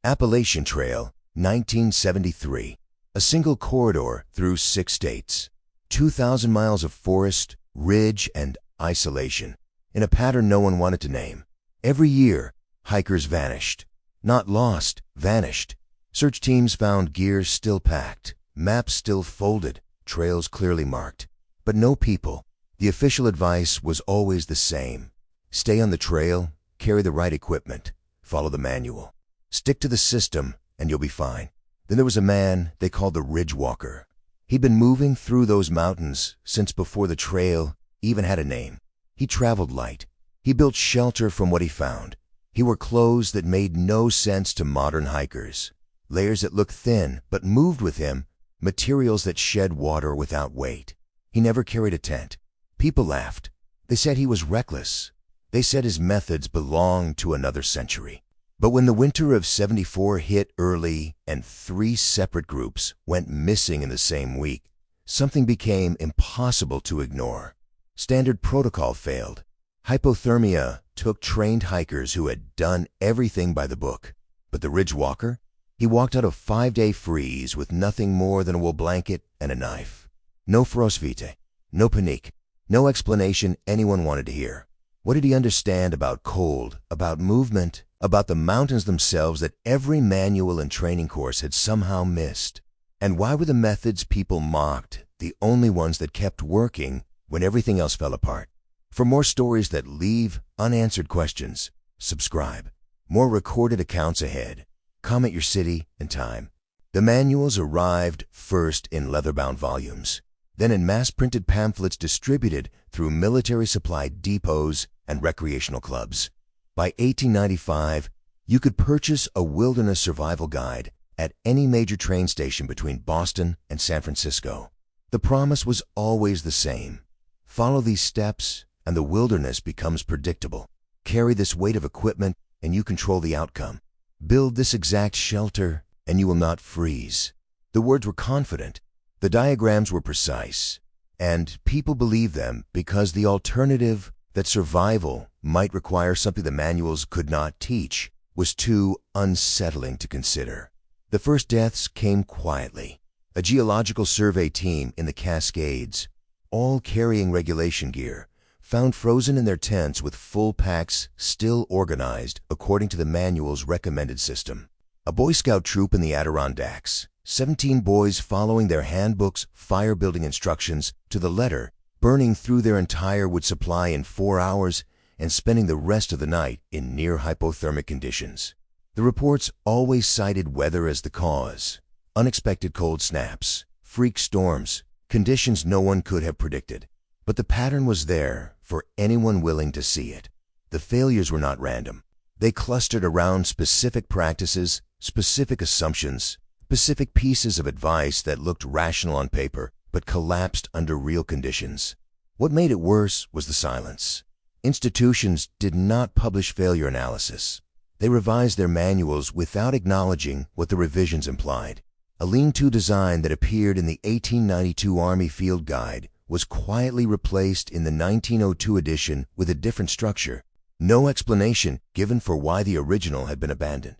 Appalachian Trail, 1973. A single corridor through 6 states. 2,000 miles of forest, ridge, and isolation, in a pattern no one wanted to name. Every year, hikers vanished. Not lost, vanished. Search teams found gear still packed, maps still folded, trails clearly marked. But no people. The official advice was always the same. Stay on the trail, carry the right equipment, follow the manual. Stick to the system, and you'll be fine. Then there was a man they called the Ridge Walker. He'd been moving through those mountains since before the trail even had a name. He traveled light. He built shelter from what he found. He wore clothes that made no sense to modern hikers. Layers that looked thin but moved with him, materials that shed water without weight. He never carried a tent. People laughed. They said he was reckless. They said his methods belonged to another century. But when the winter of '74 hit early and 3 separate groups went missing in the same week, something became impossible to ignore. Standard protocol failed. Hypothermia took trained hikers who had done everything by the book. But the Ridge Walker? He walked out a 5-day freeze with nothing more than a wool blanket and a knife. No frostbite, no panique, no explanation anyone wanted to hear. What did he understand about cold, about movement, about the mountains themselves that every manual and training course had somehow missed? And why were the methods people mocked the only ones that kept working when everything else fell apart? For more stories that leave unanswered questions, subscribe. More recorded accounts ahead. Comment your city and time. The manuals arrived first in leather-bound volumes, then in mass-printed pamphlets distributed through military supply depots and recreational clubs. By 1895, you could purchase a wilderness survival guide at any major train station between Boston and San Francisco. The promise was always the same. Follow these steps and the wilderness becomes predictable. Carry this weight of equipment and you control the outcome. Build this exact shelter and you will not freeze. The words were confident. The diagrams were precise. And people believed them because the alternative, that survival might require something the manuals could not teach, was too unsettling to consider. The first deaths came quietly. A geological survey team in the Cascades, all carrying regulation gear, found frozen in their tents with full packs still organized according to the manual's recommended system. A Boy Scout troop in the Adirondacks, 17 boys following their handbook's fire-building instructions to the letter, burning through their entire wood supply in 4 hours and spending the rest of the night in near hypothermic conditions. The reports always cited weather as the cause. Unexpected cold snaps, freak storms, conditions no one could have predicted. But the pattern was there for anyone willing to see it. The failures were not random. They clustered around specific practices, specific assumptions, specific pieces of advice that looked rational on paper but collapsed under real conditions. What made it worse was the silence. Institutions did not publish failure analysis. They revised their manuals without acknowledging what the revisions implied. A lean-to design that appeared in the 1892 Army Field Guide was quietly replaced in the 1902 edition with a different structure. No explanation given for why the original had been abandoned.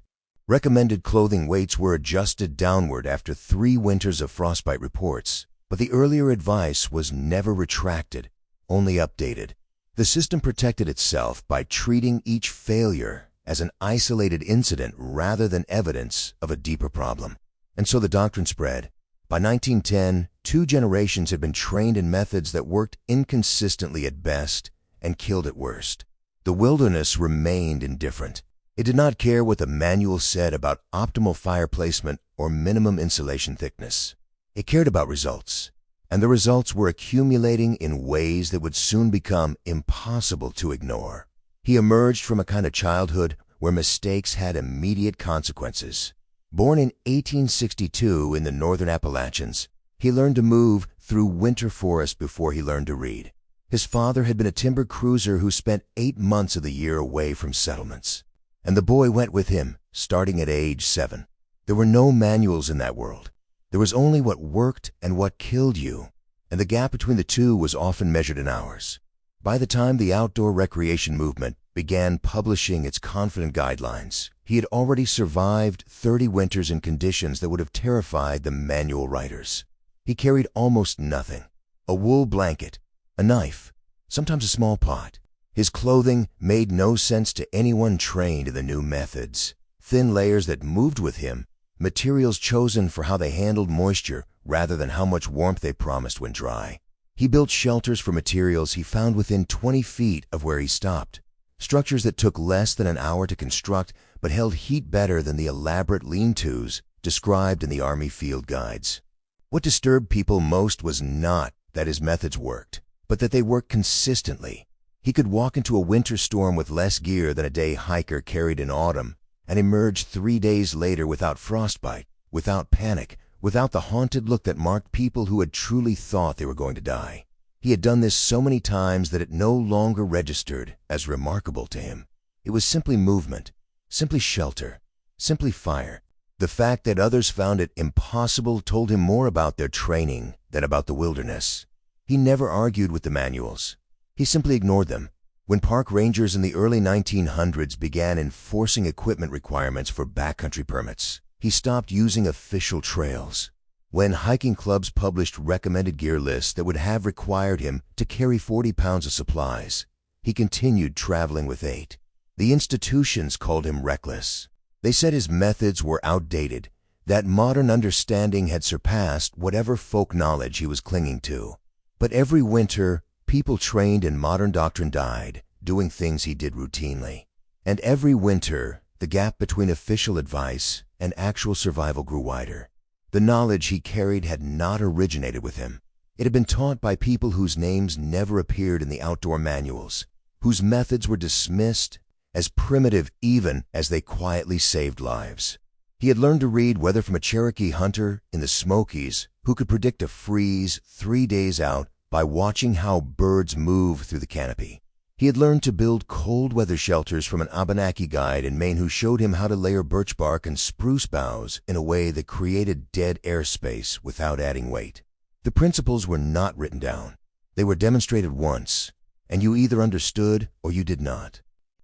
Recommended clothing weights were adjusted downward after 3 winters of frostbite reports, but the earlier advice was never retracted, only updated. The system protected itself by treating each failure as an isolated incident rather than evidence of a deeper problem. And so the doctrine spread. By 1910, 2 generations had been trained in methods that worked inconsistently at best and killed at worst. The wilderness remained indifferent. It did not care what the manual said about optimal fire placement or minimum insulation thickness. It cared about results, and the results were accumulating in ways that would soon become impossible to ignore. He emerged from a kind of childhood where mistakes had immediate consequences. Born in 1862 in the northern Appalachians, he learned to move through winter forest before he learned to read. His father had been a timber cruiser who spent 8 months of the year away from settlements. And the boy went with him, starting at age 7. There were no manuals in that world. There was only what worked and what killed you, and the gap between the two was often measured in hours. By the time the outdoor recreation movement began publishing its confident guidelines, he had already survived 30 winters in conditions that would have terrified the manual writers. He carried almost nothing: a wool blanket, a knife, sometimes a small pot. His clothing made no sense to anyone trained in the new methods. Thin layers that moved with him, materials chosen for how they handled moisture rather than how much warmth they promised when dry. He built shelters for materials he found within 20 feet of where he stopped. Structures that took less than an hour to construct but held heat better than the elaborate lean-tos described in the Army field guides. What disturbed people most was not that his methods worked, but that they worked consistently. He could walk into a winter storm with less gear than a day hiker carried in autumn and emerge 3 days later without frostbite, without panic, without the haunted look that marked people who had truly thought they were going to die. He had done this so many times that it no longer registered as remarkable to him. It was simply movement, simply shelter, simply fire. The fact that others found it impossible told him more about their training than about the wilderness. He never argued with the manuals. He simply ignored them. When park rangers in the early 1900s began enforcing equipment requirements for backcountry permits, he stopped using official trails. When hiking clubs published recommended gear lists that would have required him to carry 40 pounds of supplies, he continued traveling with 8. The institutions called him reckless. They said his methods were outdated, that modern understanding had surpassed whatever folk knowledge he was clinging to. But every winter, people trained in modern doctrine died, doing things he did routinely. And every winter, the gap between official advice and actual survival grew wider. The knowledge he carried had not originated with him. It had been taught by people whose names never appeared in the outdoor manuals, whose methods were dismissed as primitive even as they quietly saved lives. He had learned to read weather from a Cherokee hunter in the Smokies who could predict a freeze 3 days out by watching how birds move through the canopy. He had learned to build cold weather shelters from an Abenaki guide in Maine who showed him how to layer birch bark and spruce boughs in a way that created dead airspace without adding weight. The principles were not written down. They were demonstrated once, and you either understood or you did not.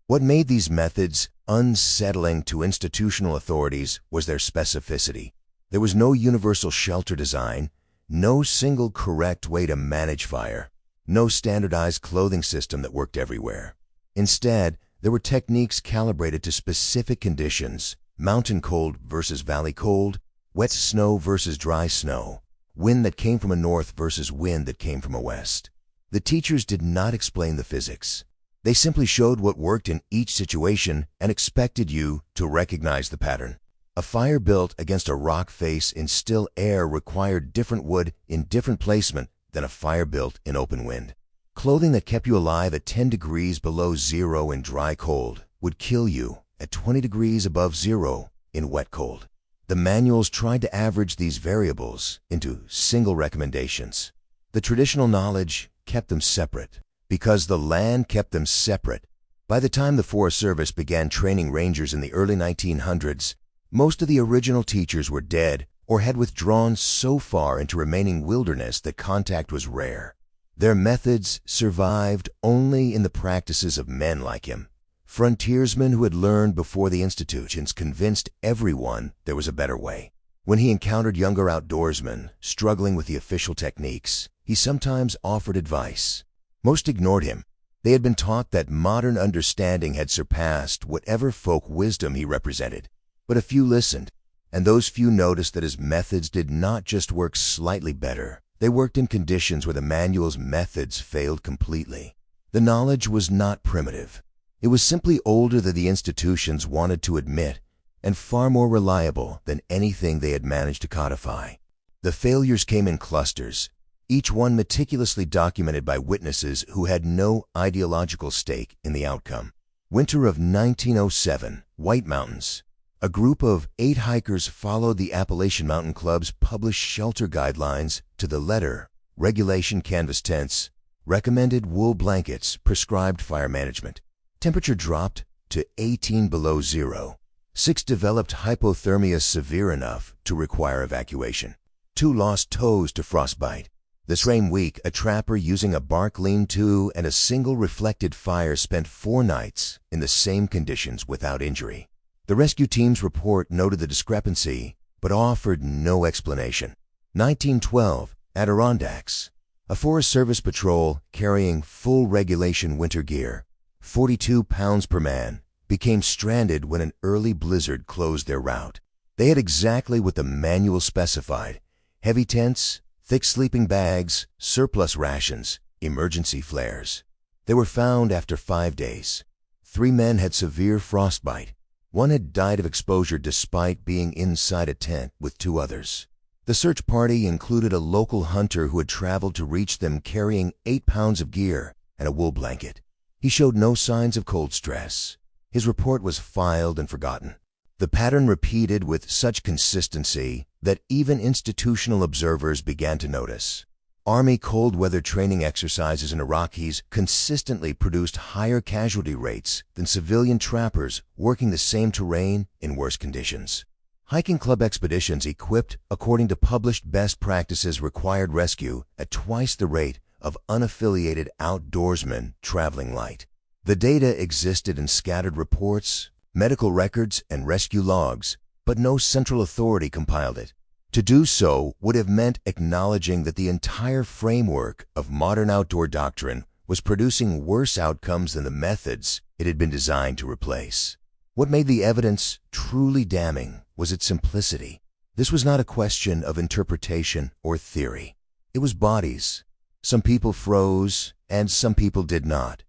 What made these methods unsettling to institutional authorities was their specificity. There was no universal shelter design, no single correct way to manage fire, no standardized clothing system that worked everywhere. Instead, there were techniques calibrated to specific conditions: mountain cold versus valley cold, wet snow versus dry snow, wind that came from a north versus wind that came from a west. The teachers did not explain the physics. They simply showed what worked in each situation and expected you to recognize the pattern. A fire built against a rock face in still air required different wood in different placement than a fire built in open wind. Clothing that kept you alive at 10 degrees below zero in dry cold would kill you at 20 degrees above zero in wet cold. The manuals tried to average these variables into single recommendations. The traditional knowledge kept them separate because the land kept them separate. By the time the Forest Service began training rangers in the early 1900s, most of the original teachers were dead or had withdrawn so far into remaining wilderness that contact was rare. Their methods survived only in the practices of men like him, frontiersmen who had learned before the institutions convinced everyone there was a better way. When he encountered younger outdoorsmen struggling with the official techniques, he sometimes offered advice. Most ignored him. They had been taught that modern understanding had surpassed whatever folk wisdom he represented. But a few listened, and those few noticed that his methods did not just work slightly better. They worked in conditions where the manual's methods failed completely. The knowledge was not primitive. It was simply older than the institutions wanted to admit, and far more reliable than anything they had managed to codify. The failures came in clusters, each one meticulously documented by witnesses who had no ideological stake in the outcome. Winter of 1907, White Mountains. A group of 8 hikers followed the Appalachian Mountain Club's published shelter guidelines to the letter: regulation canvas tents, recommended wool blankets, prescribed fire management. Temperature dropped to 18 below zero. 6 developed hypothermia severe enough to require evacuation. 2 lost toes to frostbite. This same week, a trapper using a bark lean-to and a single reflected fire spent 4 nights in the same conditions without injury. The rescue team's report noted the discrepancy, but offered no explanation. 1912, Adirondacks. A Forest Service patrol carrying full regulation winter gear, 42 pounds per man, became stranded when an early blizzard closed their route. They had exactly what the manual specified: heavy tents, thick sleeping bags, surplus rations, emergency flares. They were found after 5 days. 3 men had severe frostbite. 1 had died of exposure despite being inside a tent with 2 others. The search party included a local hunter who had traveled to reach them carrying 8 pounds of gear and a wool blanket. He showed no signs of cold stress. His report was filed and forgotten. The pattern repeated with such consistency that even institutional observers began to notice. Army cold weather training exercises in Iraqis consistently produced higher casualty rates than civilian trappers working the same terrain in worse conditions. Hiking club expeditions equipped according to published best practices required rescue at twice the rate of unaffiliated outdoorsmen traveling light. The data existed in scattered reports, medical records, and rescue logs, but no central authority compiled it. To do so would have meant acknowledging that the entire framework of modern outdoor doctrine was producing worse outcomes than the methods it had been designed to replace. What made the evidence truly damning was its simplicity. This was not a question of interpretation or theory. It was bodies. Some people froze, and some people did not.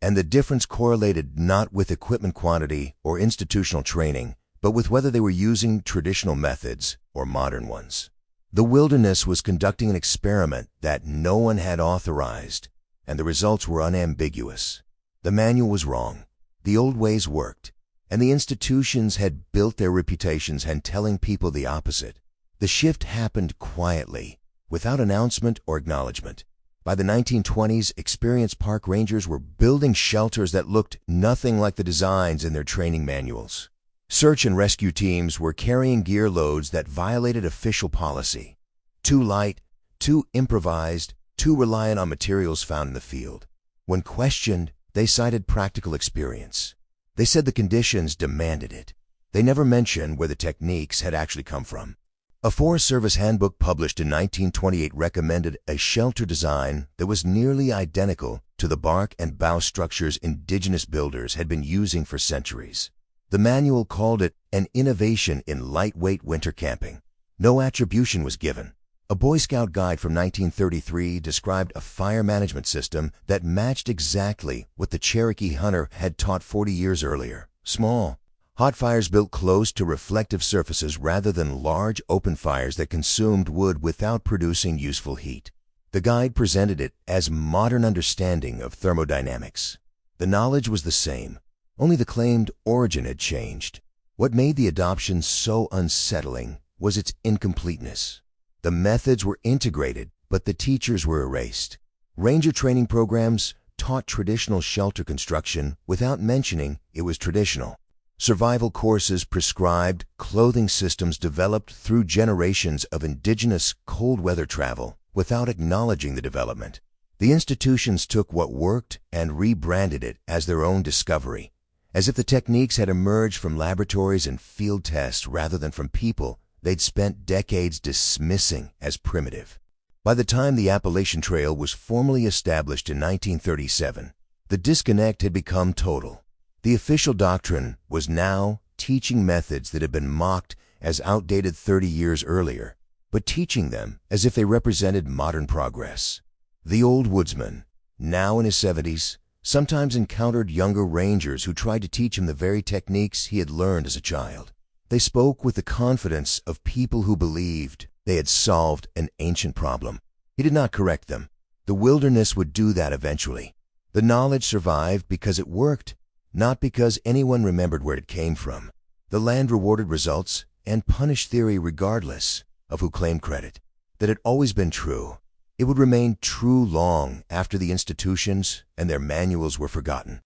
And the difference correlated not with equipment quantity or institutional training, but with whether they were using traditional methods or modern ones. The wilderness was conducting an experiment that no one had authorized, and the results were unambiguous. The manual was wrong. The old ways worked, and the institutions had built their reputations on telling people the opposite. The shift happened quietly, without announcement or acknowledgement. By the 1920s, experienced park rangers were building shelters that looked nothing like the designs in their training manuals. Search and rescue teams were carrying gear loads that violated official policy. Too light, too improvised, too reliant on materials found in the field. When questioned, they cited practical experience. They said the conditions demanded it. They never mentioned where the techniques had actually come from. A Forest Service handbook published in 1928 recommended a shelter design that was nearly identical to the bark and bough structures indigenous builders had been using for centuries. The manual called it an innovation in lightweight winter camping. No attribution was given. A Boy Scout guide from 1933 described a fire management system that matched exactly what the Cherokee hunter had taught 40 years earlier. Small, hot fires built close to reflective surfaces rather than large open fires that consumed wood without producing useful heat. The guide presented it as modern understanding of thermodynamics. The knowledge was the same, only the claimed origin had changed. What made the adoption so unsettling was its incompleteness. The methods were integrated, but the teachers were erased. Ranger training programs taught traditional shelter construction without mentioning it was traditional. Survival courses prescribed clothing systems developed through generations of indigenous cold weather travel without acknowledging the development. The institutions took what worked and rebranded it as their own discovery, as if the techniques had emerged from laboratories and field tests rather than from people they'd spent decades dismissing as primitive. By the time the Appalachian Trail was formally established in 1937, the disconnect had become total. The official doctrine was now teaching methods that had been mocked as outdated 30 years earlier, but teaching them as if they represented modern progress. The old woodsman, now in his 70s, sometimes encountered younger rangers who tried to teach him the very techniques he had learned as a child. They spoke with the confidence of people who believed they had solved an ancient problem. He did not correct them. The wilderness would do that eventually. The knowledge survived because it worked, not because anyone remembered where it came from. The land rewarded results and punished theory regardless of who claimed credit. That had always been true. It would remain true long after the institutions and their manuals were forgotten.